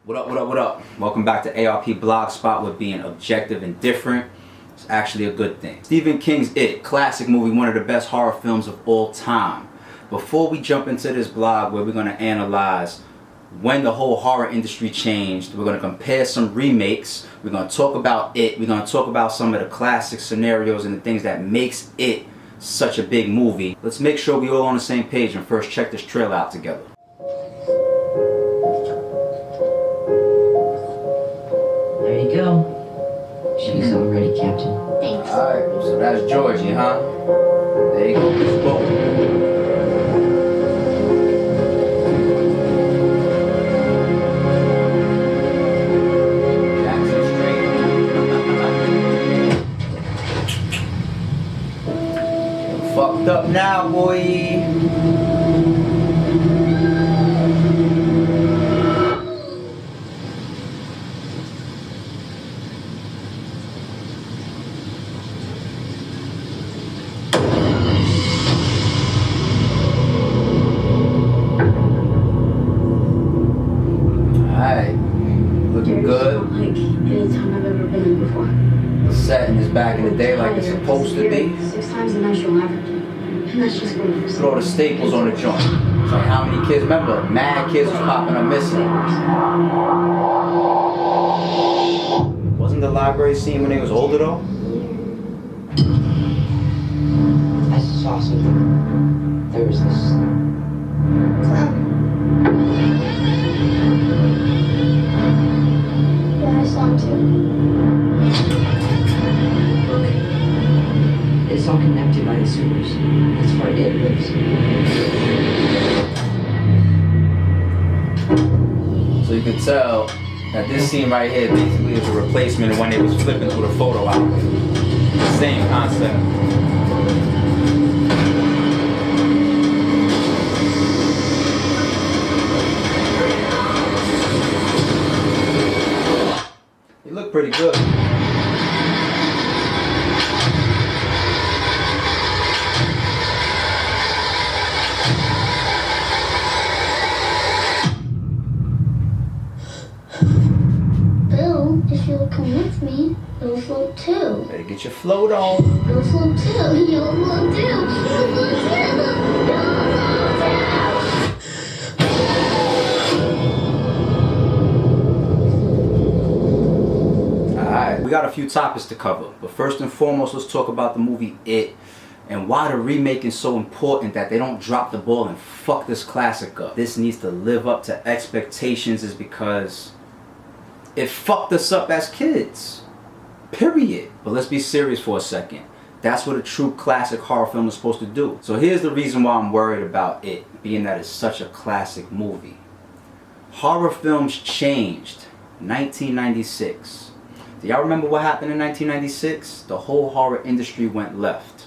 What up, what up, what up? Welcome back to ARP Blogspot, where being objective and different is actually a good thing. Stephen King's It, classic movie, one of the best horror films of all time. Before we jump into this blog where we're going to analyze when the whole horror industry changed, we're going to compare some remakes, we're going to talk about It, we're going to talk about some of the classic scenarios and the things that makes It such a big movie. Let's make sure we're all on the same page and first check this trailer out together. There you go. She's all ready, Captain. Thanks. Alright, so that's Georgie, huh? There you go, let's go. Fucked up now, boy. Alright, looking good. Like any time I've ever been in before. The setting is back in the day like it's supposed to be. 6 times the national average. And that's just going for Throw the staples on the joint. So how many kids? Remember, mad kids was popping up missing. Wasn't the library scene when they was older though? I saw something. There was this clown. Yeah, I saw him too. Look, it's all connected by the sewers. That's where it lives. So you can tell that this scene right here basically is a replacement of when they was flipping through the photo album. Same concept. He looked pretty good. Bill, if you'll come with me, you'll float too. Better get your float on. You'll float too. You'll float too. You'll float too. You'll Alright, we got a few topics to cover, but first and foremost, let's talk about the movie It and why the remake is so important that they don't drop the ball and fuck this classic up. This needs to live up to expectations is because it fucked us up as kids. Period. But let's be serious for a second. That's what a true classic horror film is supposed to do. So here's the reason why I'm worried about It, being that it's such a classic movie. Horror films changed. 1996. Do y'all remember what happened in 1996? The whole horror industry went left.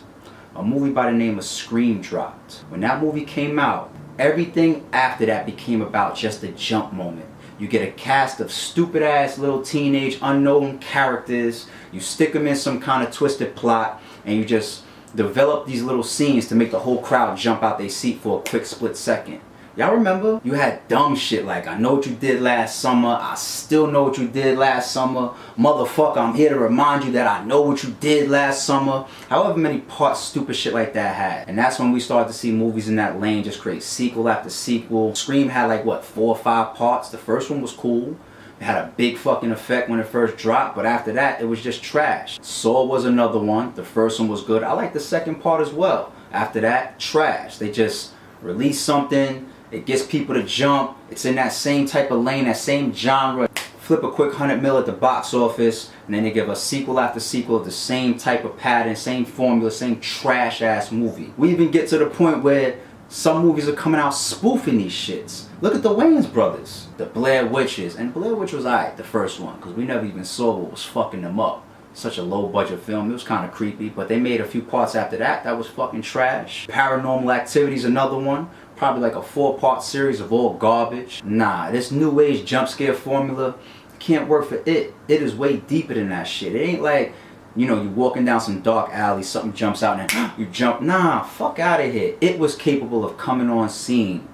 A movie by the name of Scream dropped. When that movie came out, everything after that became about just a jump moment. You get a cast of stupid ass little teenage unknown characters, you stick them in some kind of twisted plot, and you just develop these little scenes to make the whole crowd jump out their seat for a quick split second. Y'all remember? You had dumb shit like, I know what you did last summer, I still know what you did last summer, motherfucker, I'm here to remind you that I know what you did last summer. However many parts stupid shit like that had. And that's when we started to see movies in that lane just create sequel after sequel. Scream had like what, 4 or 5 parts. The first one was cool. It had a big fucking effect when it first dropped, but after that it was just trash. Saw was another one. The first one was good. I like the second part as well. After that, trash. They just released something. It gets people to jump. It's in that same type of lane, that same genre. Flip a quick 100 mil at the box office, and then they give us sequel after sequel of the same type of pattern, same formula, same trash ass movie. We even get to the point where some movies are coming out spoofing these shits. Look at the Wayans brothers, the Blair Witches, and Blair Witch was alright, the first one, because we never even saw what was fucking them up. Such a low budget film. It was kind of creepy, but they made a few parts after that that was fucking trash. Paranormal Activity's another one. Probably like a 4-part series of all garbage. Nah, this new age jump scare formula can't work for It. It is way deeper than that shit. It ain't like You know, you walking down some dark alley, something jumps out and then you jump. Nah, fuck out of here. It was capable of coming on scene,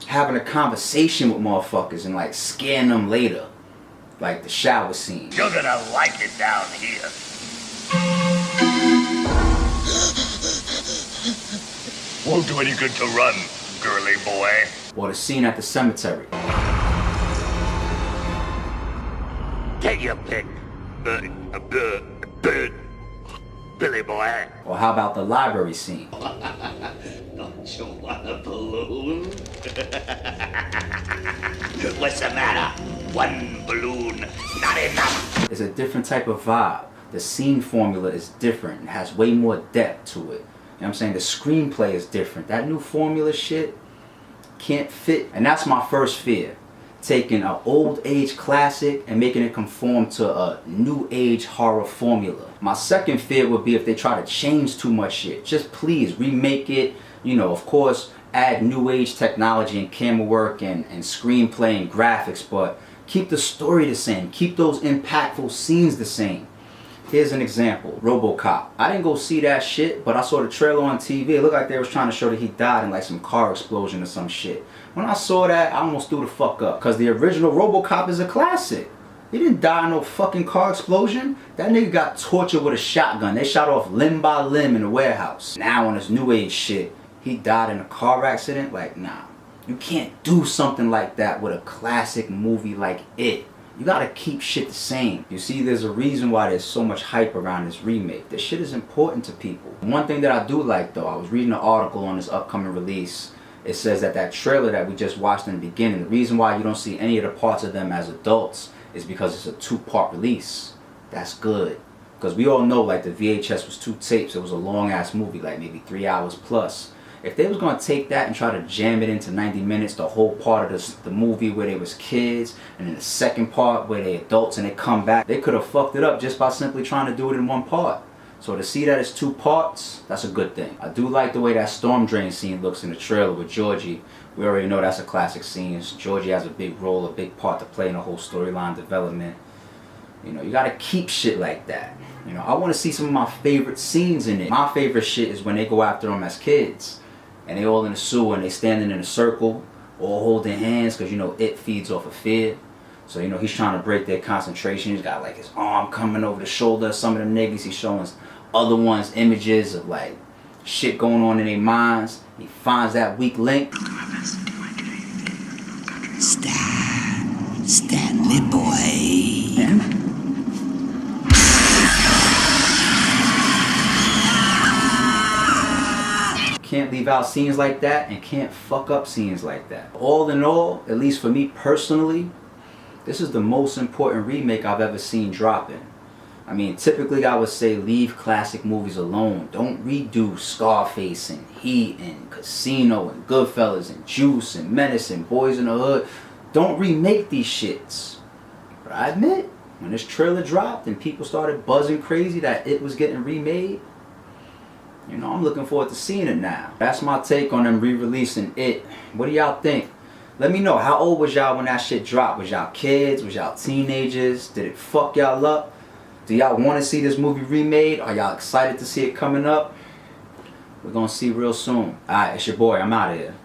having a conversation with motherfuckers and like scaring them later. Like the shower scene. You're gonna like it down here. Won't do any good to run, girly boy. Or the scene at the cemetery. Take your pick, Billy boy. Or how about the library scene? Don't you want a balloon? What's the matter? One balloon, not enough. It's a different type of vibe. The scene formula is different. It has way more depth to it. You know what I'm saying? The screenplay is different. That new formula shit can't fit. And that's my first fear. Taking an old age classic and making it conform to a new age horror formula. My second fear would be if they try to change too much shit. Just please remake it. You know, of course, add new age technology and camera work and screenplay and graphics, but keep the story the same. Keep those impactful scenes the same. Here's an example. RoboCop. I didn't go see that shit, but I saw the trailer on TV. It looked like they was trying to show that he died in like some car explosion or some shit. When I saw that, I almost threw the fuck up. Because the original RoboCop is a classic. He didn't die in no fucking car explosion. That nigga got tortured with a shotgun. They shot off limb by limb in the warehouse. Now on this new age shit, he died in a car accident? Like, nah. You can't do something like that with a classic movie like It. You gotta keep shit the same. You see, there's a reason why there's so much hype around this remake. This shit is important to people. One thing that I do like though, I was reading an article on this upcoming release. It says that that trailer that we just watched in the beginning, the reason why you don't see any of the parts of them as adults is because it's a 2-part release. That's good. Because we all know like the VHS was 2 tapes. It was a long ass movie, like maybe 3 hours plus. If they was going to take that and try to jam it into 90 minutes, the whole part of the movie where they was kids, and then the second part where they adults and they come back, they could have fucked it up just by simply trying to do it in 1 part. So to see that it's 2 parts, that's a good thing. I do like the way that storm drain scene looks in the trailer with Georgie. We already know that's a classic scene. Georgie has a big role, a big part to play in the whole storyline development. You know, you gotta keep shit like that. You know, I want to see some of my favorite scenes in it. My favorite shit is when they go after them as kids. And they all in the sewer and they standing in a circle, all holding hands, because you know It feeds off of fear. So you know he's trying to break their concentration. He's got like his arm coming over the shoulder of some of them niggas. He's showing other ones images of like shit going on in their minds. He finds that weak link. Stanley boy. Yeah. Can't leave out scenes like that and can't fuck up scenes like that. All in all, at least for me personally, this is the most important remake I've ever seen dropping. I mean, typically I would say leave classic movies alone. Don't redo Scarface and Heat and Casino and Goodfellas and Juice and Menace and Boys in the Hood. Don't remake these shits. But I admit, when this trailer dropped and people started buzzing crazy that it was getting remade, you know, I'm looking forward to seeing it now. That's my take on them re-releasing It. What do y'all think? Let me know, how old was y'all when that shit dropped? Was y'all kids? Was y'all teenagers? Did it fuck y'all up? Do y'all want to see this movie remade? Are y'all excited to see it coming up? We're gonna see real soon. Alright, it's your boy. I'm out of here.